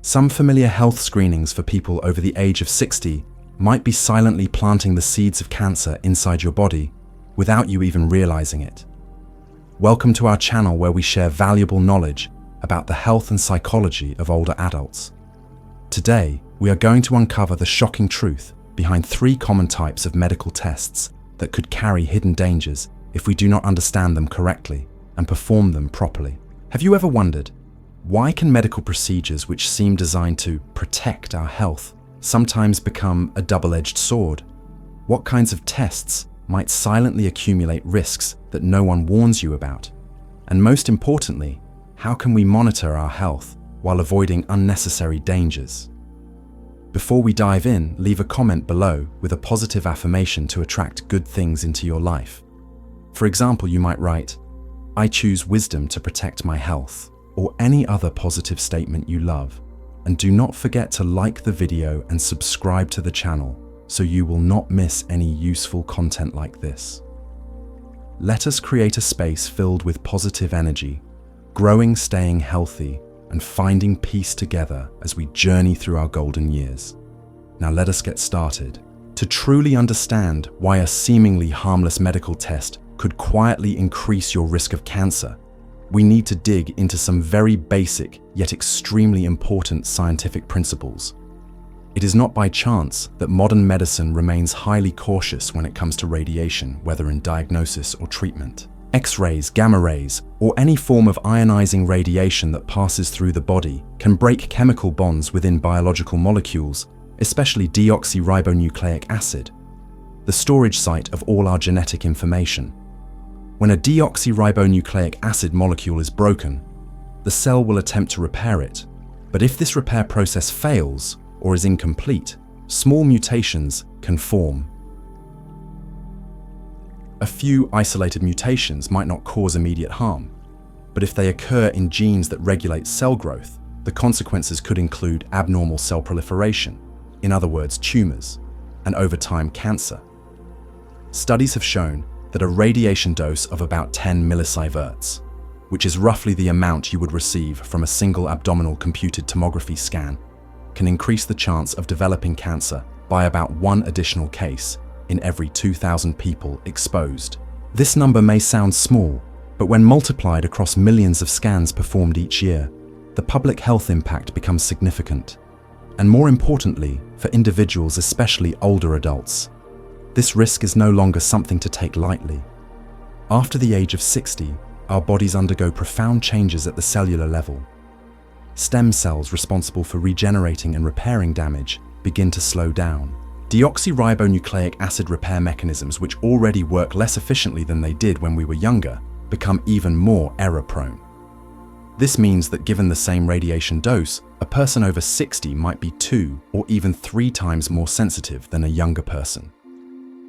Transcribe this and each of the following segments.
Some familiar health screenings for people over the age of 60 might be silently planting the seeds of cancer inside your body without you even realizing it. Welcome to our channel where we share valuable knowledge about the health and psychology of older adults. Today, we are going to uncover the shocking truth behind 3 common types of medical tests that could carry hidden dangers if we do not understand them correctly and perform them properly. Have you ever wondered, why can medical procedures which seem designed to protect our health sometimes become a double-edged sword? What kinds of tests might silently accumulate risks that no one warns you about? And most importantly, how can we monitor our health while avoiding unnecessary dangers? Before we dive in, leave a comment below with a positive affirmation to attract good things into your life. For example, you might write, "I choose wisdom to protect my health," or any other positive statement you love. And do not forget to like the video and subscribe to the channel so you will not miss any useful content like this. Let us create a space filled with positive energy, growing, staying healthy, and finding peace together as we journey through our golden years. Now let us get started. To truly understand why a seemingly harmless medical test could quietly increase your risk of cancer, we need to dig into some very basic yet extremely important scientific principles. It is not by chance that modern medicine remains highly cautious when it comes to radiation, whether in diagnosis or treatment. X-rays, gamma rays, or any form of ionizing radiation that passes through the body can break chemical bonds within biological molecules, especially deoxyribonucleic acid, the storage site of all our genetic information. When a deoxyribonucleic acid molecule is broken, the cell will attempt to repair it. But if this repair process fails or is incomplete, small mutations can form. A few isolated mutations might not cause immediate harm, but if they occur in genes that regulate cell growth, the consequences could include abnormal cell proliferation, in other words, tumors, and over time, cancer. Studies have shown that a radiation dose of about 10 millisieverts, which is roughly the amount you would receive from a single abdominal computed tomography scan, can increase the chance of developing cancer by about 1 additional case in every 2,000 people exposed. This number may sound small, but when multiplied across millions of scans performed each year, the public health impact becomes significant. And more importantly, for individuals, especially older adults, this risk is no longer something to take lightly. After the age of 60, our bodies undergo profound changes at the cellular level. Stem cells responsible for regenerating and repairing damage begin to slow down. Deoxyribonucleic acid repair mechanisms, which already work less efficiently than they did when we were younger, become even more error-prone. This means that given the same radiation dose, a person over 60 might be 2 or even 3 times more sensitive than a younger person.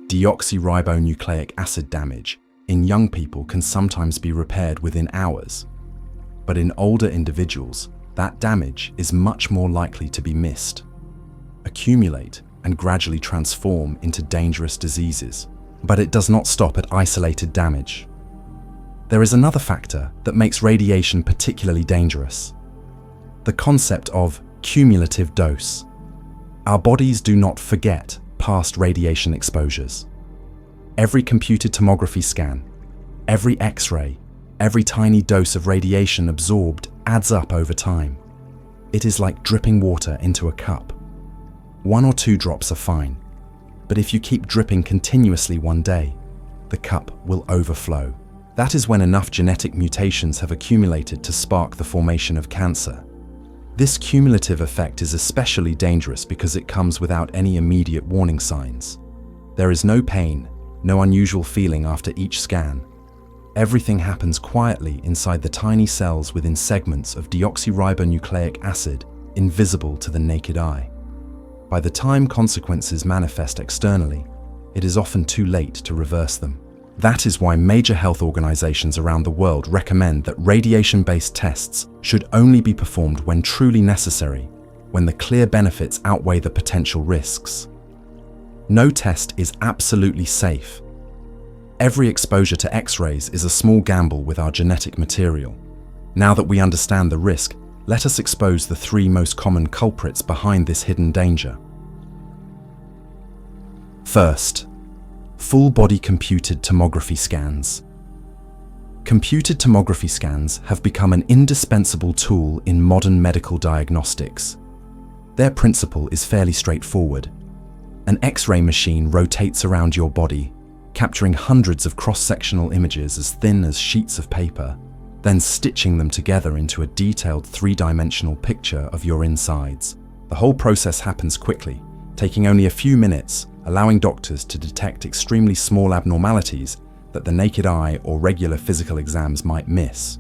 Deoxyribonucleic acid damage in young people can sometimes be repaired within hours, but in older individuals, that damage is much more likely to be missed, accumulate, and gradually transform into dangerous diseases. But it does not stop at isolated damage. There is another factor that makes radiation particularly dangerous: the concept of cumulative dose. Our bodies do not forget past radiation exposures. Every computed tomography scan, every X-ray, every tiny dose of radiation absorbed adds up over time. It is like dripping water into a cup. 1 or 2 drops are fine, but if you keep dripping continuously one day, the cup will overflow. That is when enough genetic mutations have accumulated to spark the formation of cancer. This cumulative effect is especially dangerous because it comes without any immediate warning signs. There is no pain, no unusual feeling after each scan. Everything happens quietly inside the tiny cells within segments of deoxyribonucleic acid, invisible to the naked eye. By the time consequences manifest externally, it is often too late to reverse them. That is why major health organizations around the world recommend that radiation-based tests should only be performed when truly necessary, when the clear benefits outweigh the potential risks. No test is absolutely safe. Every exposure to X-rays is a small gamble with our genetic material. Now that we understand the risk, let us expose the 3 most common culprits behind this hidden danger. First, full-body computed tomography scans. Computed tomography scans have become an indispensable tool in modern medical diagnostics. Their principle is fairly straightforward. An X-ray machine rotates around your body, capturing hundreds of cross-sectional images as thin as sheets of paper, then stitching them together into a detailed 3-dimensional picture of your insides. The whole process happens quickly, taking only a few minutes, allowing doctors to detect extremely small abnormalities that the naked eye or regular physical exams might miss.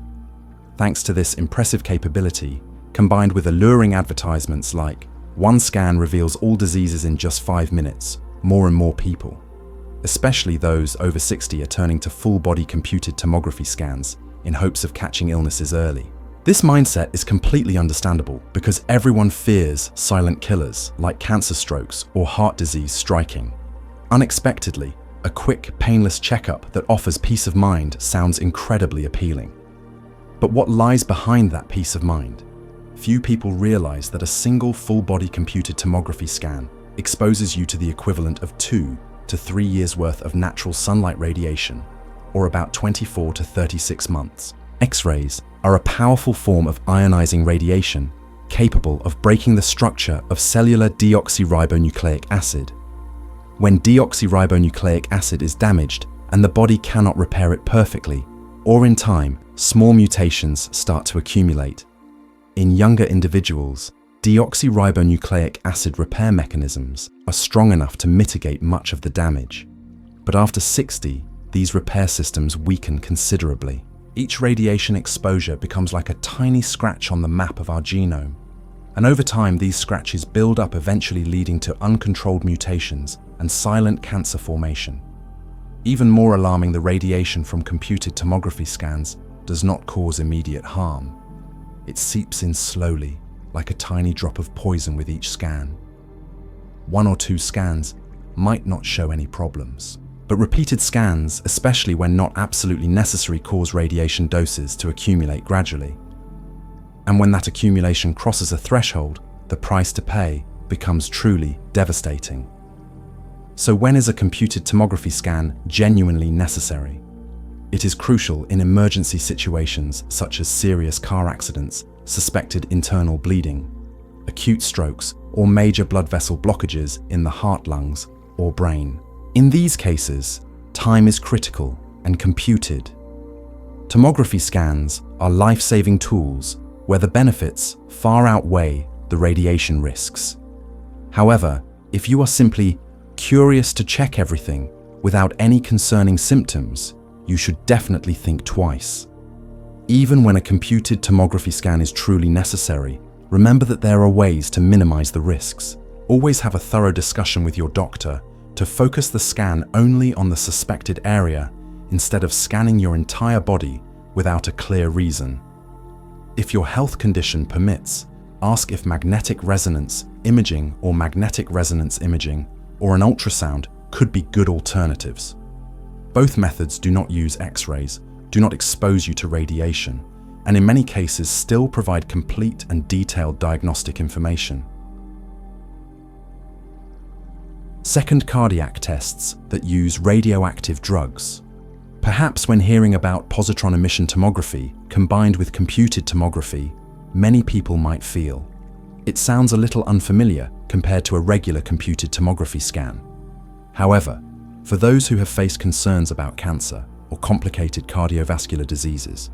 Thanks to this impressive capability, combined with alluring advertisements like, "One scan reveals all diseases in just 5 minutes," more and more people, especially those over 60, are turning to full-body computed tomography scans in hopes of catching illnesses early. This mindset is completely understandable because everyone fears silent killers like cancer strokes or heart disease striking. Unexpectedly, a quick, painless checkup that offers peace of mind sounds incredibly appealing. But what lies behind that peace of mind? Few people realize that a single full-body computed tomography scan exposes you to the equivalent of 2 to 3 years' worth of natural sunlight radiation, or about 24 to 36 months. X-rays are a powerful form of ionizing radiation capable of breaking the structure of cellular deoxyribonucleic acid. When deoxyribonucleic acid is damaged and the body cannot repair it perfectly, or in time, small mutations start to accumulate. In younger individuals, deoxyribonucleic acid repair mechanisms are strong enough to mitigate much of the damage. But after 60, these repair systems weaken considerably. Each radiation exposure becomes like a tiny scratch on the map of our genome. And over time, these scratches build up, eventually leading to uncontrolled mutations and silent cancer formation. Even more alarming, the radiation from computed tomography scans does not cause immediate harm. It seeps in slowly, like a tiny drop of poison with each scan. 1 or 2 scans might not show any problems, but repeated scans, especially when not absolutely necessary, cause radiation doses to accumulate gradually. And when that accumulation crosses a threshold, the price to pay becomes truly devastating. So when is a computed tomography scan genuinely necessary? It is crucial in emergency situations such as serious car accidents, suspected internal bleeding, acute strokes, or major blood vessel blockages in the heart, lungs, or brain. In these cases, time is critical and computed. Tomography scans are life-saving tools where the benefits far outweigh the radiation risks. However, if you are simply curious to check everything without any concerning symptoms, you should definitely think twice. Even when a computed tomography scan is truly necessary, remember that there are ways to minimize the risks. Always have a thorough discussion with your doctor to focus the scan only on the suspected area instead of scanning your entire body without a clear reason. If your health condition permits, ask if magnetic resonance imaging or magnetic resonance imaging or an ultrasound could be good alternatives. Both methods do not use X-rays, do not expose you to radiation, and in many cases still provide complete and detailed diagnostic information. Second, cardiac tests that use radioactive drugs. Perhaps when hearing about positron emission tomography combined with computed tomography, many people might feel, it sounds a little unfamiliar compared to a regular computed tomography scan. However, for those who have faced concerns about cancer or complicated cardiovascular diseases,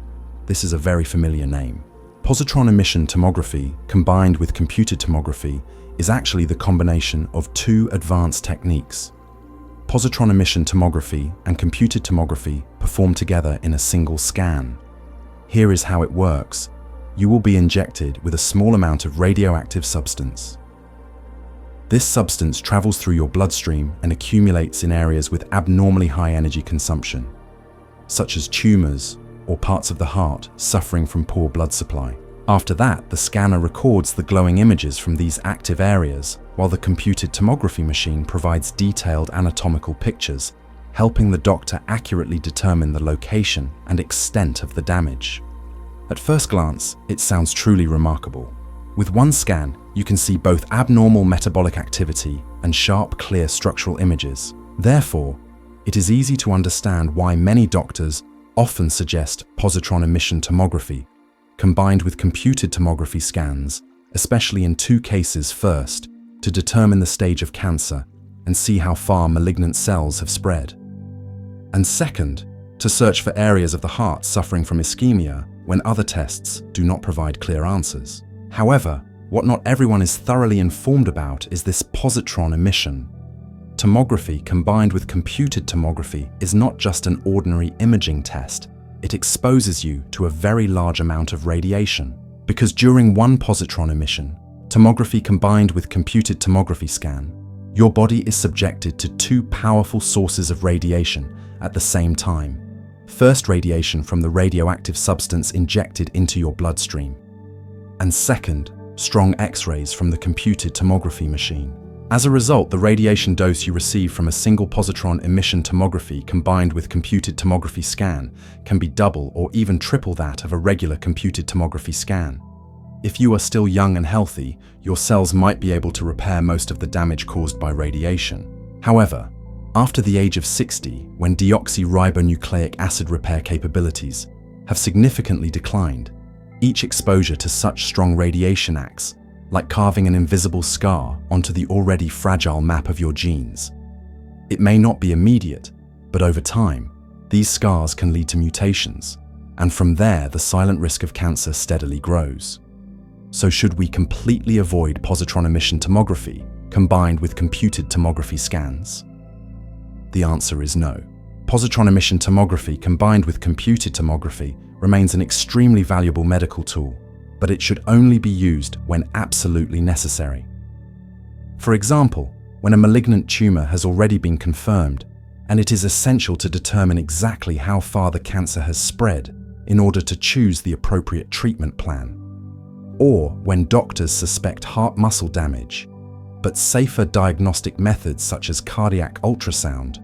this is a very familiar name. Positron emission tomography combined with computed tomography is actually the combination of 2 advanced techniques. Positron emission tomography and computed tomography perform together in a single scan. Here is how it works. You will be injected with a small amount of radioactive substance. This substance travels through your bloodstream and accumulates in areas with abnormally high energy consumption, such as tumors or parts of the heart suffering from poor blood supply. After that, the scanner records the glowing images from these active areas, while the computed tomography machine provides detailed anatomical pictures, helping the doctor accurately determine the location and extent of the damage. At first glance, it sounds truly remarkable. With one scan, you can see both abnormal metabolic activity and sharp, clear structural images. Therefore, it is easy to understand why many doctors often suggest positron emission tomography combined with computed tomography scans, especially in two cases: first, to determine the stage of cancer and see how far malignant cells have spread, and second, to search for areas of the heart suffering from ischemia when other tests do not provide clear answers. However, what not everyone is thoroughly informed about is this positron emission. Tomography combined with computed tomography is not just an ordinary imaging test. It exposes you to a very large amount of radiation. Because during one positron emission, tomography combined with computed tomography scan, your body is subjected to two powerful sources of radiation at the same time. First, radiation from the radioactive substance injected into your bloodstream, and second, strong X-rays from the computed tomography machine. As a result, the radiation dose you receive from a single positron emission tomography combined with computed tomography scan can be double or even triple that of a regular computed tomography scan. If you are still young and healthy, your cells might be able to repair most of the damage caused by radiation. However, after the age of 60, when deoxyribonucleic acid repair capabilities have significantly declined, each exposure to such strong radiation acts like carving an invisible scar onto the already fragile map of your genes. It may not be immediate, but over time, these scars can lead to mutations, and from there the silent risk of cancer steadily grows. So should we completely avoid positron emission tomography combined with computed tomography scans? The answer is no. Positron emission tomography combined with computed tomography remains an extremely valuable medical tool, but it should only be used when absolutely necessary. For example, when a malignant tumor has already been confirmed, and it is essential to determine exactly how far the cancer has spread in order to choose the appropriate treatment plan. Or when doctors suspect heart muscle damage, but safer diagnostic methods such as cardiac ultrasound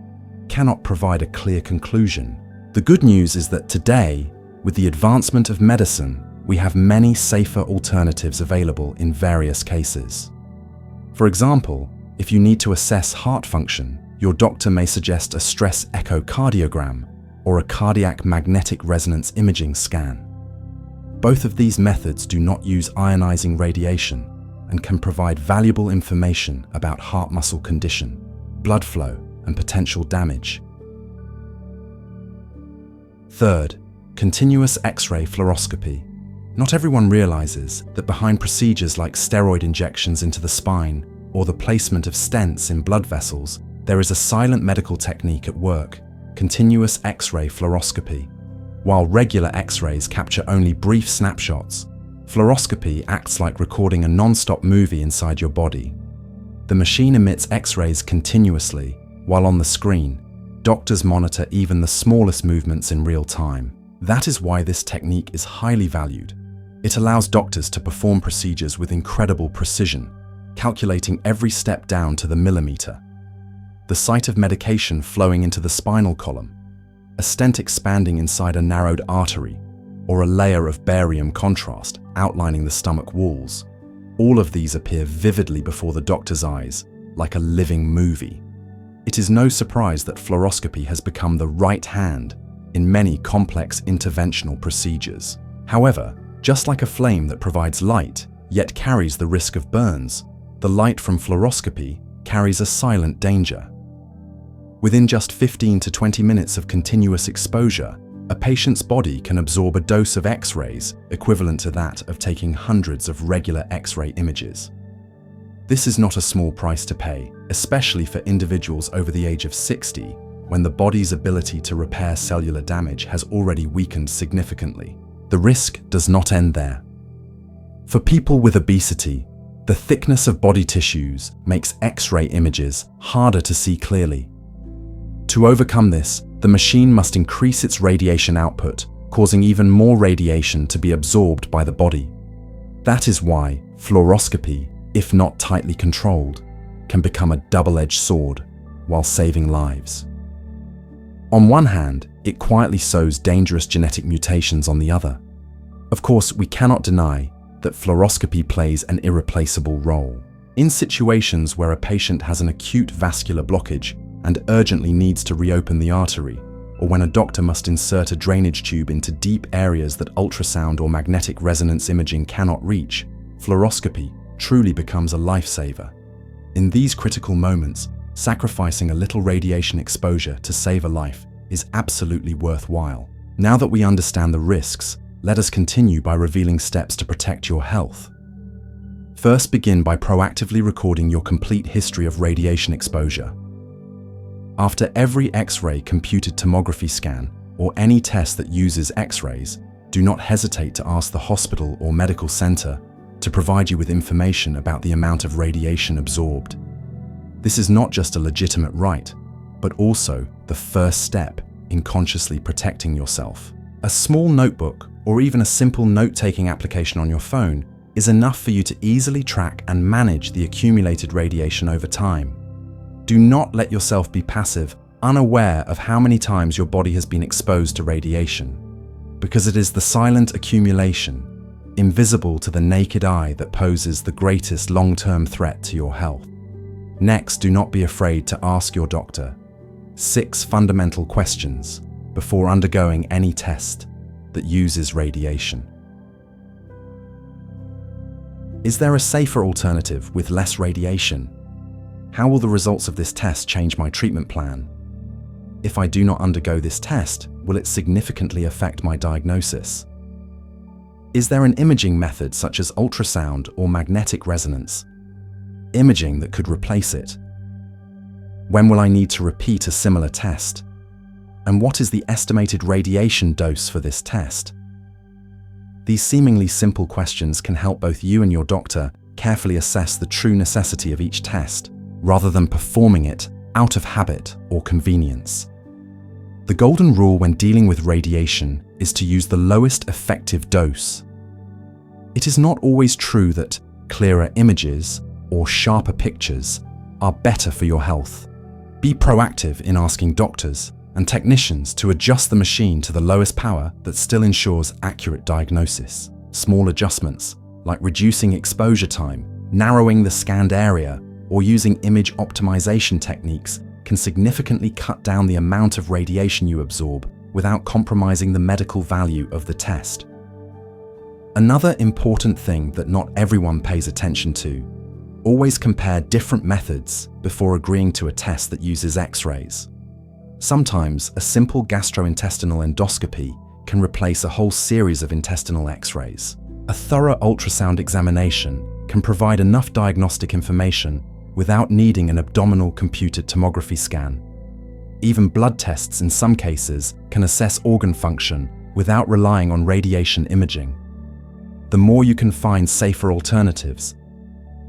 cannot provide a clear conclusion. The good news is that today, with the advancement of medicine, we have many safer alternatives available in various cases. For example, if you need to assess heart function, your doctor may suggest a stress echocardiogram or a cardiac magnetic resonance imaging scan. Both of these methods do not use ionizing radiation and can provide valuable information about heart muscle condition, blood flow, and potential damage. Third, continuous X-ray fluoroscopy. Not everyone realizes that behind procedures like steroid injections into the spine or the placement of stents in blood vessels, there is a silent medical technique at work: continuous X-ray fluoroscopy. While regular X-rays capture only brief snapshots, fluoroscopy acts like recording a non-stop movie inside your body. The machine emits X-rays continuously, while on the screen, doctors monitor even the smallest movements in real time. That is why this technique is highly valued. It allows doctors to perform procedures with incredible precision, calculating every step down to the millimeter. The site of medication flowing into the spinal column, a stent expanding inside a narrowed artery, or a layer of barium contrast outlining the stomach walls. All of these appear vividly before the doctor's eyes, like a living movie. It is no surprise that fluoroscopy has become the right hand in many complex interventional procedures. However, just like a flame that provides light, yet carries the risk of burns, the light from fluoroscopy carries a silent danger. Within just 15 to 20 minutes of continuous exposure, a patient's body can absorb a dose of X-rays equivalent to that of taking hundreds of regular X-ray images. This is not a small price to pay, especially for individuals over the age of 60, when the body's ability to repair cellular damage has already weakened significantly. The risk does not end there. For people with obesity, the thickness of body tissues makes X-ray images harder to see clearly. To overcome this, the machine must increase its radiation output, causing even more radiation to be absorbed by the body. That is why fluoroscopy, if not tightly controlled, can become a double-edged sword while saving lives. On one hand, it quietly sows dangerous genetic mutations on the other. A Of course, we cannot deny that fluoroscopy plays an irreplaceable role. In situations where a patient has an acute vascular blockage and urgently needs to reopen the artery, or when a doctor must insert a drainage tube into deep areas that ultrasound or magnetic resonance imaging cannot reach, fluoroscopy truly becomes a lifesaver. In these critical moments, sacrificing a little radiation exposure to save a life is absolutely worthwhile. Now that we understand the risks, let us continue by revealing steps to protect your health. First, begin by proactively recording your complete history of radiation exposure. After every X-ray computed tomography scan or any test that uses X-rays, do not hesitate to ask the hospital or medical center to provide you with information about the amount of radiation absorbed. This is not just a legitimate right, but also the first step in consciously protecting yourself. A small notebook or even a simple note-taking application on your phone is enough for you to easily track and manage the accumulated radiation over time. Do not let yourself be passive, unaware of how many times your body has been exposed to radiation, because it is the silent accumulation, invisible to the naked eye, that poses the greatest long-term threat to your health. Next, do not be afraid to ask your doctor 6 fundamental questions before undergoing any test that uses radiation. Is there a safer alternative with less radiation? How will the results of this test change my treatment plan? If I do not undergo this test, will it significantly affect my diagnosis? Is there an imaging method such as ultrasound or magnetic resonance imaging that could replace it? When will I need to repeat a similar test? And what is the estimated radiation dose for this test? These seemingly simple questions can help both you and your doctor carefully assess the true necessity of each test, rather than performing it out of habit or convenience. The golden rule when dealing with radiation is to use the lowest effective dose. It is not always true that clearer images or sharper pictures are better for your health. Be proactive in asking doctors and technicians to adjust the machine to the lowest power that still ensures accurate diagnosis. Small adjustments, like reducing exposure time, narrowing the scanned area, or using image optimization techniques, can significantly cut down the amount of radiation you absorb without compromising the medical value of the test. Another important thing that not everyone pays attention to: always compare different methods before agreeing to a test that uses X-rays. Sometimes a simple gastrointestinal endoscopy can replace a whole series of intestinal X-rays. A thorough ultrasound examination can provide enough diagnostic information without needing an abdominal computed tomography scan. Even blood tests in some cases can assess organ function without relying on radiation imaging. The more you can find safer alternatives,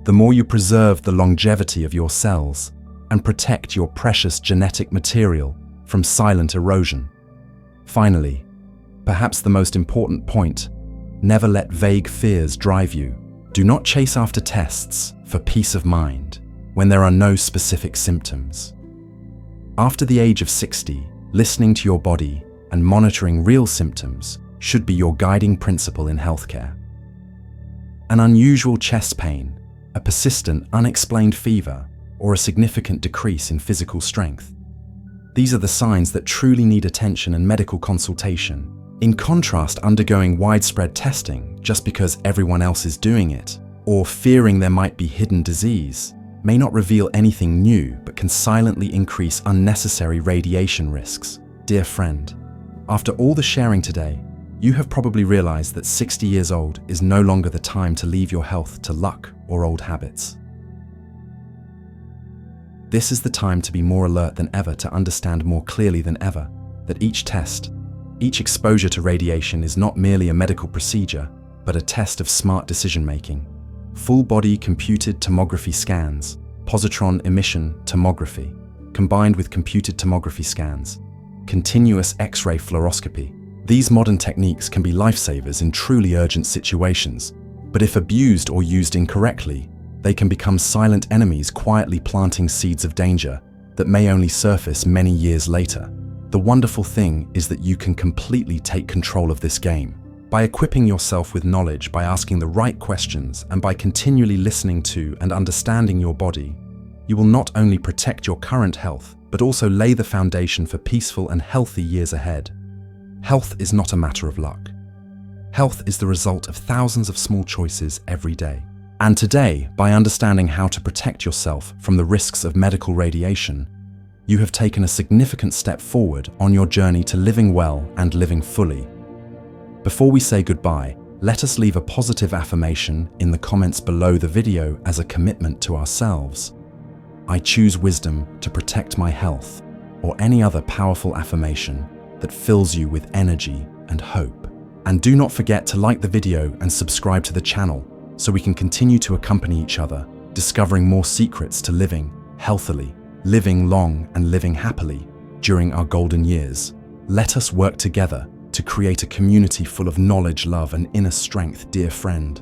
the more you preserve the longevity of your cells and protect your precious genetic material from silent erosion. Finally, perhaps the most important point: never let vague fears drive you. Do not chase after tests for peace of mind when there are no specific symptoms. After the age of 60, listening to your body and monitoring real symptoms should be your guiding principle in healthcare. An unusual chest pain, a persistent, unexplained fever, or a significant decrease in physical strength. These are the signs that truly need attention and medical consultation. In contrast, undergoing widespread testing just because everyone else is doing it, or fearing there might be hidden disease, may not reveal anything new but can silently increase unnecessary radiation risks. Dear friend, after all the sharing today, you have probably realized that 60 years old is no longer the time to leave your health to luck or old habits. This is the time to be more alert than ever, to understand more clearly than ever that each test, each exposure to radiation is not merely a medical procedure, but a test of smart decision-making. Full-body computed tomography scans, positron emission tomography, combined with computed tomography scans, continuous X-ray fluoroscopy. These modern techniques can be lifesavers in truly urgent situations, but if abused or used incorrectly, they can become silent enemies, quietly planting seeds of danger that may only surface many years later. The wonderful thing is that you can completely take control of this game. By equipping yourself with knowledge, by asking the right questions, and by continually listening to and understanding your body, you will not only protect your current health, but also lay the foundation for peaceful and healthy years ahead. Health is not a matter of luck. Health is the result of thousands of small choices every day. And today, by understanding how to protect yourself from the risks of medical radiation, you have taken a significant step forward on your journey to living well and living fully. Before we say goodbye, let us leave a positive affirmation in the comments below the video as a commitment to ourselves. I choose wisdom to protect my health, or any other powerful affirmation that fills you with energy and hope. And do not forget to like the video and subscribe to the channel so we can continue to accompany each other, discovering more secrets to living healthily, living long and living happily during our golden years. Let us work together to create a community full of knowledge, love, and inner strength, dear friend.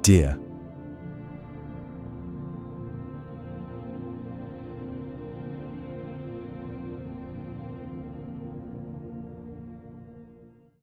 Dear